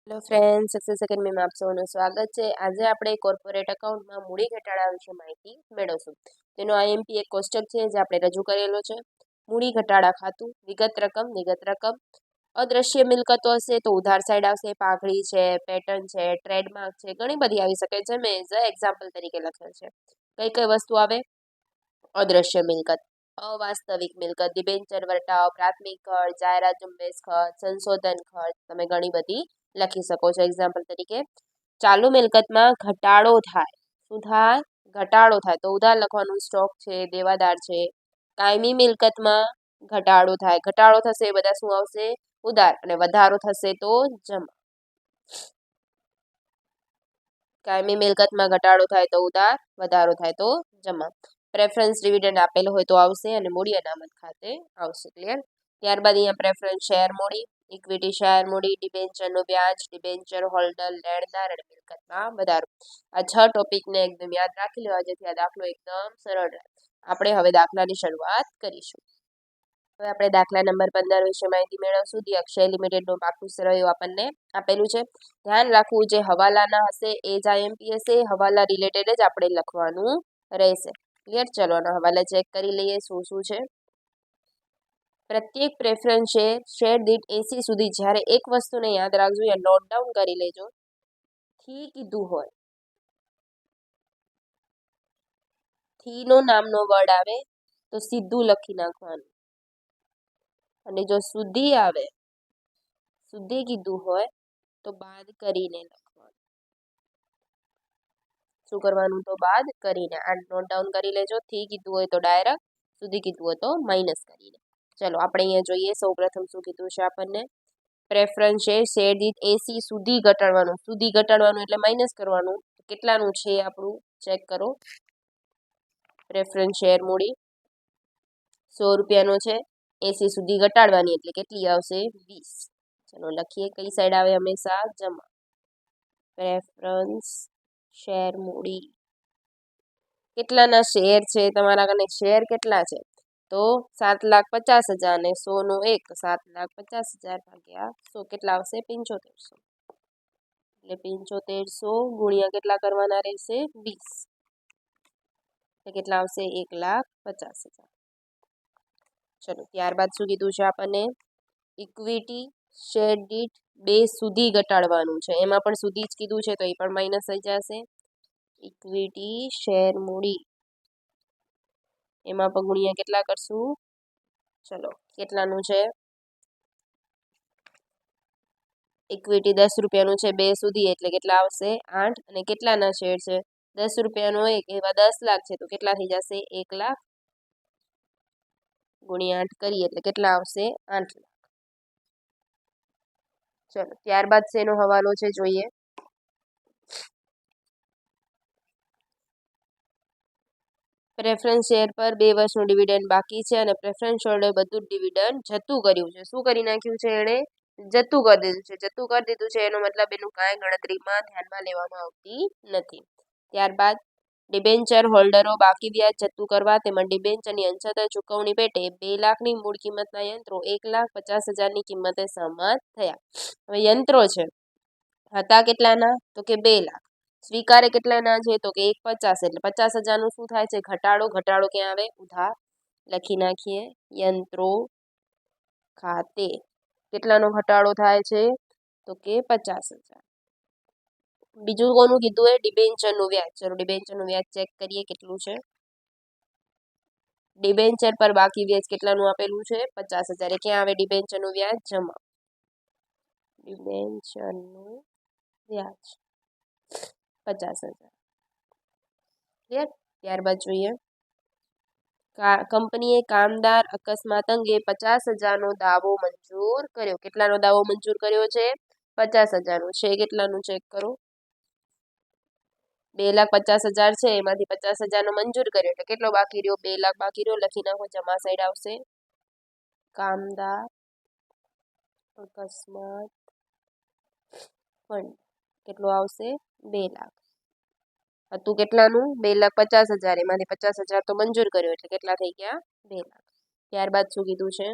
Hello friend, success એકેડમીમાં આપ સૌનું સ્વાગત છે. આજે આપણે કોર્પોરેટ અકાઉન્ટમાં મૂડી ઘટાડા વિશે માહિતી મેળવશું. તેનો આઈએમપી એક કોષ્ટક છે જે આપણે રજૂ કરેલો છે. મૂડી ઘટાડા ખાતું, વિગત રકમ. અદ્રશ્ય મિલકતો હશે તો ઉધાર સાઈડ આવશે. પાઘડી છે, પેટર્ન છે, ટ્રેડમાર્ક છે, ઘણી બધી આવી શકે છે. મેં એઝ અ એક્ઝામ્પલ તરીકે લખેલ છે. કઈ વસ્તુ આવે? અદ્રશ્ય મિલકત, અવાસ્તવિક મિલકત, ડિબેન્ચર વર્તાવ, પ્રાથમિક ખર્ચ, જાહેરાત ઝુંબેશ ખર્ચ, સંશોધન ખર્ચ, તમે ઘણી બધી લખી શકો છો. એક્ઝામ્પલ તરીકે ચાલુ મિલકતમાં ઘટાડો થાય. શું થાય? ઘટાડો થાય તો ઉધાર લખવાનું. સ્ટોક છે, દેવાદાર છે. કાયમી મિલકતમાં ઘટાડો થાય. ઘટાડો થશે એ બધા શું આવશે? ઉધાર. અને વધારો થશે તો જમા. કાયમી મિલકતમાં ઘટાડો થાય તો ઉધાર, વધારો થાય તો જમા. પ્રેફરન્સ ડિવિડન્ડ આપેલો હોય તો આવશે અને મૂડી અનામત ખાતે આવશે. ક્લિયર? ત્યારબાદ અહીંયા પ્રેફરન્સ શેર મૂડી, ઇક્વિટી શેર મૂડી, ડિબેન્ચરનું વ્યાજ, ડિબેન્ચર હોલ્ડર, લેણદાર અને મિલકતમાં વધારો. આ 6 ટોપિકને એકદમ યાદ રાખી લેવા જેથી આ દાખલો એકદમ સરળ રહે. આપણે હવે દાખલાની શરૂઆત કરીશું. હવે આપણે દાખલા નંબર 15 વિશે માહિતી મેળવશું. ધી અક્ષય લિમિટેડનું પાકું સરવૈયું આપણને આપેલું છે. ધ્યાન રાખવું, જે હવાલાના હશે એ જ આઈએમપી હશે. હવાલા રિલેટેડ જ આપણે લખવાનું રહેશે. ક્લિયર? ચલો આનો હવાલા ચેક કરી લઈએ શું છે. પ્રત્યેક પ્રેફરન્સ શેર દીઠ 80 સુધી, જ્યારે એક વસ્તુને યાદ રાખજો, યા નોટ ડાઉન કરી લેજો. થી કીધું હોય, થી નો નામનો વર્ડ આવે તો સીધું લખી નાખવાનું. અને જો સુધી આવે, સુધી કીધું હોય તો બાદ કરીને લખવાનું. શું કરવાનું? તો બાદ કરીને. આ નોટ ડાઉન કરી લેજો. થી કીધું હોય તો ડાયરેક્ટ, સુધી કીધું હોય તો માઇનસ કરીને. ચલો આપણે અહીંયા જોઈએ સૌપ્રથમ શું કીધું છે આપણને. પ્રેફરન્સ શેર દીઠ 80 સુધી ઘટાડવાનું. સુધી ઘટાડવાનું એટલે માઇનસ કરવાનું. કેટલાનું છે આપણું ચેક કરો. પ્રેફરન્સ શેર મૂડી 100 રૂપિયાનો છે. 80 સુધી ઘટાડવાની એટલે કેટલી આવશે? 20. ચલો લખીએ. કઈ સાઈડ આવે? હંમેશા જમા. પ્રેફરન્સ શેર મૂડી. કેટલાના શેર છે તમારા કને? શેર કેટલા છે? તો 7,50,000 ને 100 નો 1 તો 7,50,000 ભાગ્યા 100 કેટલા આવશે? 7500. એટલે 7500 ગુણ્યા કેટલા કરવાના રહેશે? 20. એટલે કેટલા આવશે? 1,50,000. ચલો ત્યારબાદ શું કીધું છે આપણને? ઇક્વિટી શેર દીઠ 2 સુધી ઘટાડવાનું છે. એમાં પણ સુધી જ કીધું છે તો એ પણ માઇનસ થઈ જશે. ઇક્વિટી શેર મૂડી એમાં પણ ગુણ્યા કેટલા કરશું? ચલો કેટલાનું છે? ઇક્વિટી 10 રૂપિયાનું છે 2 સુધી એટલે કેટલા આવશે? 8. અને કેટલાના શેર છે? 10 રૂપિયાનો 1 એવા 10 લાખ છે તો કેટલા થઈ જશે? 1 લાખ ગુણ્યા 8 કરીએ એટલે કેટલા આવશે? 8 લાખ. ચલો ત્યારબાદ શેનો હવાલો છે જોઈએ. પ્રેફરન્સ શેર પર 2 વર્ષનું ડિવિડન્ડ બાકી છે અને પ્રેફરન્સ હોલ્ડર બધું જ ડિવિડન્ડ જતું કર્યું છે. શું કરી નાખ્યું છે? એણે જતું કરી દીધું છે. જતું કરી દીધું છે એનો મતલબ એનું કાંઈ ગણતરીમાં ધ્યાનમાં લેવામાં આવતી નથી. ત્યારબાદ ડિબેન્ચર હોલ્ડરો બાકી વ્યાજ જતું કરવા તેમજ ડિબેન્ચરની અંશતઃ ચૂકવણી પેટે 2 લાખની મૂળ કિંમતના યંત્રો 1,50,000ની કિંમતે સહમત થયા. હવે યંત્રો છે હતા કેટલાના? તો કે 2 લાખ. સ્વીકારે કેટલાના છે? તો કે 1,50,000 એટલે 50,000નું શું થાય છે? ઘટાડો. ઘટાડો ક્યાં આવે? ઉધાર. લખી નાખીએ યંત્રો ખાતે કેટલાનો ઘટાડો થાય છે? તો કે 50,000. બીજું કોનું કીધું? એ ડિબેન્ચરનું વ્યાજ. ચલો ડિબેન્ચરનું વ્યાજ ચેક કરીએ કેટલું છે. ડિબેન્ચર પર બાકી વ્યાજ કેટલાનું આપેલું છે? 50,000. એ ક્યાં આવે ડિબેન્ચરનું વ્યાજ? જમા. ડિબેન્ચરનું વ્યાજ 50,000. ક્લિયર? ત્યારબાદ જોઈએ કંપનીએ કામદાર અકસ્માત અંગે 50,000નો દાવો મંજૂર કર્યો. કેટલાનો દાવો મંજૂર કર્યો છે? 50,000નો. છે કેટલાનું ચેક કરો. 2,50,000 છે એમાંથી 50,000નો મંજૂર કર્યો એટલે કેટલો બાકી રહ્યો? 2 લાખ બાકી રહ્યો. લખી નાખો. જમા સાઈડ આવશે. કામદાર અકસ્માત ફંડ કેટલો આવશે? 2 લાખ. હતું કેટલાનું? 2,50,000. એમાંથી 50,000 તો મંજૂર કર્યો એટલે કેટલા થઈ ગયા? 2 લાખ. ત્યારબાદ શું કીધું છે?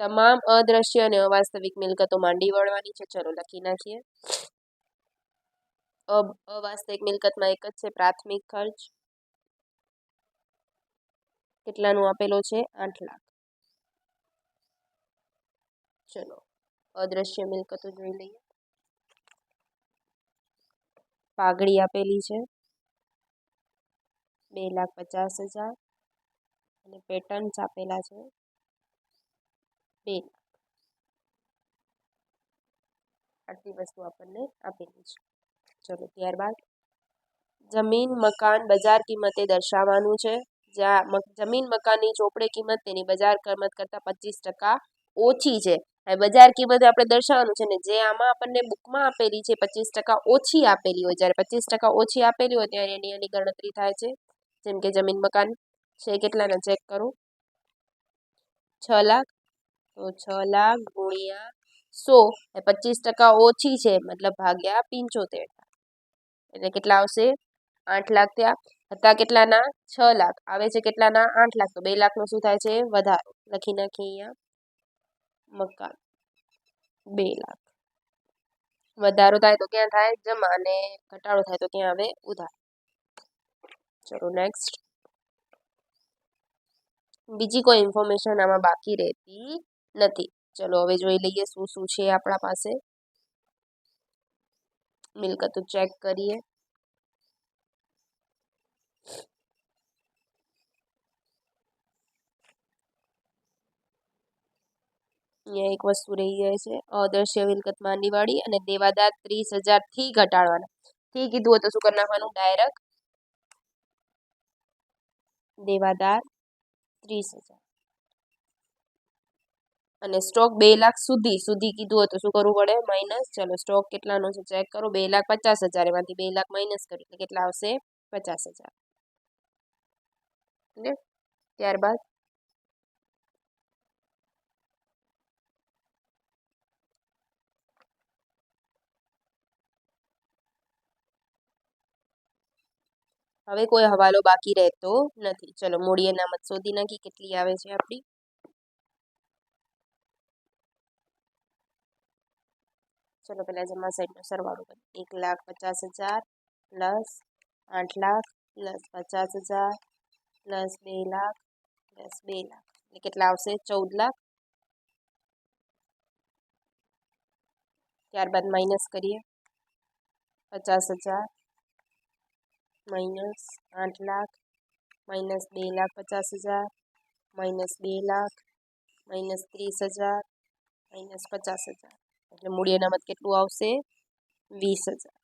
તમામ અદ્રશ્ય અને અવાસ્તવિક મિલકતો માંડી વળવાની છે. ચલો લખી નાખીએ. અવાસ્તવિક મિલકતમાં એક જ છે પ્રાથમિક ખર્ચ. કેટલાનું આપેલો છે? 8 લાખ. ચલો અદ્રશ્ય મિલકતો જોઈ લઈએ. પાઘડી આપેલી છે 2,50,000 અને પેટર્ન્સ આપેલા છે 2 લાખ. આટલી વસ્તુ આપણને આપેલી છે. ચલો ત્યારબાદ જમીન મકાન બજાર કિંમતે દર્શાવવાનું છે. જ્યાં જમીન મકાનની ચોપડે કિંમત તેની બજાર કિંમત કરતાં 25% ઓછી છે. હવે બજાર કિંમત આપણે દર્શાવવાનું છે ને જે આમાં આપણને બુકમાં આપેલી છે 25% ઓછી આપેલી હોય, જ્યારે 25% ઓછી આપેલી હોય ત્યારે એની ગણતરી થાય છે. જેમ કે જમીન મકાન છે કેટલાના ચેક કરું, 6 લાખ. તો 6 લાખ ગુણ્યા 100 એ 25% ઓછી છે મતલબ ભાગ્યા 75, એટલે કેટલા આવશે? 8 લાખ થયા. હતા કેટલાના? 6 લાખ. આવે છે કેટલાના? 8 લાખ. તો 2 લાખનો શું થાય છે? વધારો. લખી નાખીએ અહીંયા મકાન 2 લાખ. વધારો થાય તો ક્યાં થાય? જમા. અને ઘટાડો થાય તો ક્યાં આવે? ઉધાર. ચલો નેક્સ્ટ. બીજી કોઈ ઇન્ફોર્મેશન આમાં બાકી રહેતી નથી. ચલો હવે જોઈ લઈએ શું શું છે આપણા પાસે. મિલકતો ચેક કરીએ. અહીંયા એક વસ્તુ રહી જાય છે, અદ્રશ્ય મિલકત માંડીવાળી અને દેવાદાર 30,000 થી ઘટાડવાના. થી કીધું હોય તો શું કરી નાખવાનું? ડાયરેક્ટ દેવાદાર 30,000 અને સ્ટોક 2 લાખ સુધી કીધું હોય તો શું કરવું પડે? માઇનસ. ચલો સ્ટોક કેટલાનો છે ચેક કરો. 2,50,000. એમાંથી 2 લાખ માઇનસ કરી એટલે કેટલા આવશે? 50,000. ત્યારબાદ હવે કોઈ હવાલો બાકી રહેતો નથી. ચલો મૂડી અનામત શોધી નાખી કેટલી આવે છે આપણી. ચલો પહેલા જમા સાઈડનો સરવાળો કરીએ. 1,50,000 plus 8 lakh plus 50,000 plus 2 lakh plus 2 lakh એટલે કેટલા આવશે? 14 લાખ. ત્યારબાદ માઇનસ કરીએ. 50,000 minus 8 lakh minus 2,50,000 minus 2 lakh minus 30,000 minus 50,000 એટલે મૂડી અનામત કેટલું આવશે? 20,000.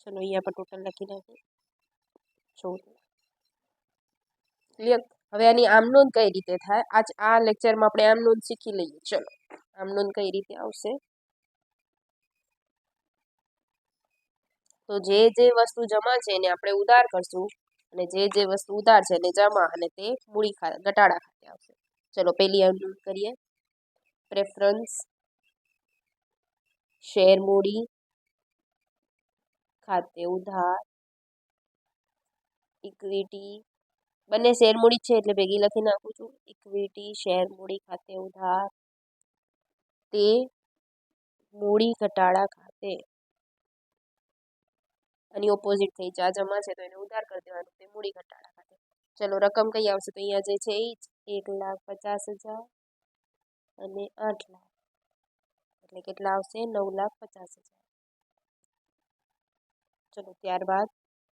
ચલો અહીંયા પર ટોટલ લખી નાખીએ 14. ક્લિયર? હવે આની આમ નોંધ કઈ રીતે થાય? આ લેક્ચરમાં આપણે આમ નોંધ શીખી લઈએ. ચલો આમ નોંધ કઈ રીતે આવશે? તો જે વસ્તુ જમા છે એને આપણે ઉધાર કરશું અને જે વસ્તુ ઉધાર છે એને જમા, અને તે મૂડી ઘટાડા ખાતે આવશે. ચલો પેલી આમ નોંધ કરીએ. પ્રેફરન્સ શેર મૂડી ખાતે ઉધાર ઇક્વિટી, બંને શેર મૂડી છે એટલે ભેગી લખી નાખું છું. ઇક્વિટી શેર મૂડી ખાતે ઉધાર તે મૂડી ઘટાડા ખાતે. આની ઓપોઝિટ થઈ જાય. જમા છે તો એને ઉધાર કરી દેવાનું, તે મૂડી ઘટાડા ખાતે. ચલો રકમ કઈ આવશે? તો અહીંયા જે છે એ જ 1,50,000 અને 8 લાખ એટલે કેટલા આવશે? 9,50,000. ચલો ત્યારબાદ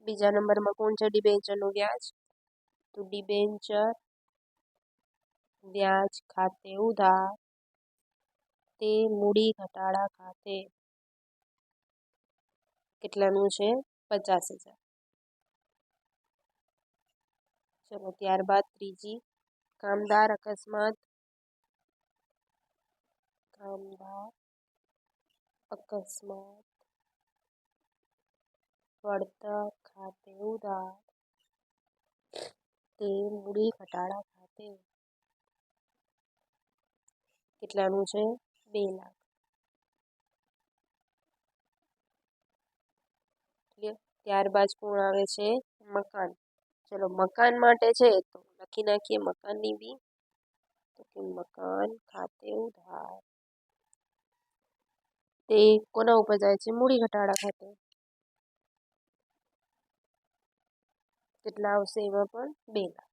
બીજા નંબરમાં કોણ છે? ડિબેન્ચરનું વ્યાજ. તો ડિબેન્ચર વ્યાજ ખાતે ઉધાર તે મૂડી ઘટાડા ખાતે. કેટલાનું છે? 50,000. ચલો ત્યારબાદ ત્રીજી, કામદાર અકસ્માત વળતર ખાતે ઉધાર તે મૂડી ઘટાડા ખાતે. કેટલાનું છે? 2 લાખ. ત્યારબાદ કોણ આવે છે? મકાન. ચલો મકાન માટે છે તો લખી નાખીએ મકાનની બી. તો કે મકાન ખાતે ઉધાર તે કોના ઉપર જાય છે? મૂડી ઘટાડા ખાતે. કેટલા આવશે એમાં પણ? 2 લાખ.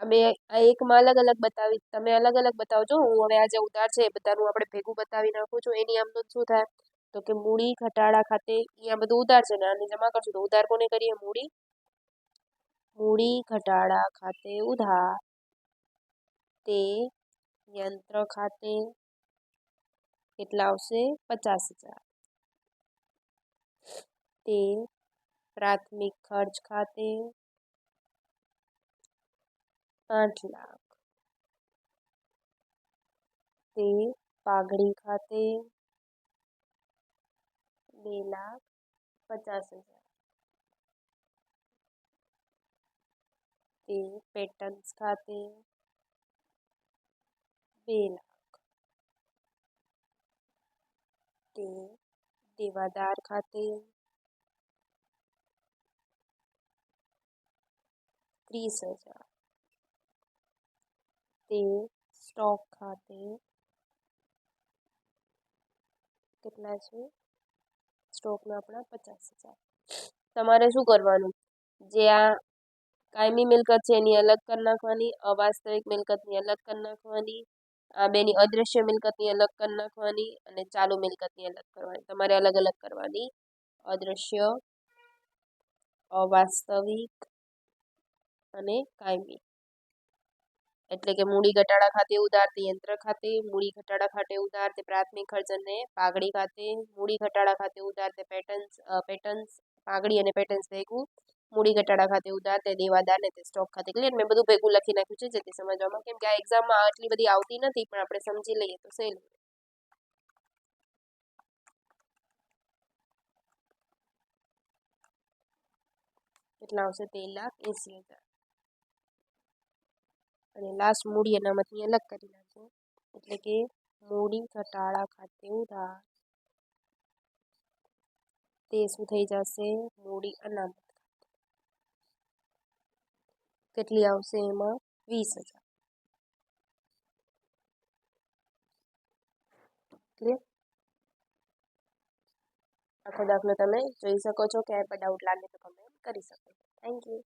અમે આ એકમાં અલગ અલગ બતાવી, તમે અલગ અલગ બતાવજો. હું હવે આ જે ઉધાર છે એ બધાનું આપણે ભેગું બતાવી નાખું છું. એની આમ તો શું થાય તો કે મૂડી ઘટાડા ખાતે અહીંયા બધું ઉધાર છે ને આને જમા કરશું તો ઉધાર કોને કરીએ? મૂડી ઘટાડા ખાતે ઉધાર તે યંત્ર ખાતે કેટલા આવશે? 50,000. તે પ્રાથમિક ખર્ચ ખાતે 8 લાખ. તે પાઘડી ખાતે 2,50,000. તે પેટન્સ ખાતે 2 લાખ. તે દેવાદાર ખાતે 30,000. તે સ્ટોક ખાતે કેટલા છે? સ્ટોકના આપણા 50,000. તમારે શું કરવાનું? જે આ કાયમી મિલકત છે એની અલગ કરી નાખવાની, અવાસ્તવિક મિલકતની અલગ કરી નાખવાની, આ બેની અદ્રશ્ય મિલકતની અલગ કરી નાખવાની અને ચાલુ મિલકતની અલગ કરવાની. તમારે અલગ અલગ કરવાની. અદ્રશ્ય, અવાસ્તવિક અને કાયમી. એટલે કે મૂડી ઘટાડા ખાતે ઉધાર તે યંત્ર ખાતે, મૂડી ઘટાડા ખાતે ઉધાર તે પ્રાથમિક ખર્ચ અને પાઘડી ખાતે, મૂડી ઘટાડા ખાતે ઉધાર તે પેટન્સ પાઘડી અને પેટન્સ ભેગું, મૂડી ઘટાડા ખાતે ઉધાર તે દેવાદાર ને તે સ્ટોક ખાતે. ક્લિયર? મેં બધું ભેગું લખી નાખ્યું છે જેથી સમજવામાં, કેમ કે આ એક્ઝામમાં આટલી બધી આવતી નથી પણ આપણે સમજી લઈએ તો સહેલું. કેટલા આવશે? 13,80,000. અને લાસ્ટ મૂડી અનામતની અલગ કરી નાખજો. એટલે કે મૂડી ઘટાડા ખાતે ઉધાર તે શું થઈ જશે? મૂડી અનામત. કેટલી આવશે એમાં? 20,000. ક્લિયર? આખો દાખલો તમે જોઈ શકો છો. ક્યાંય પણ ડાઉટ લાગે તો કમેન્ટ કરી શકો છો. Thank you.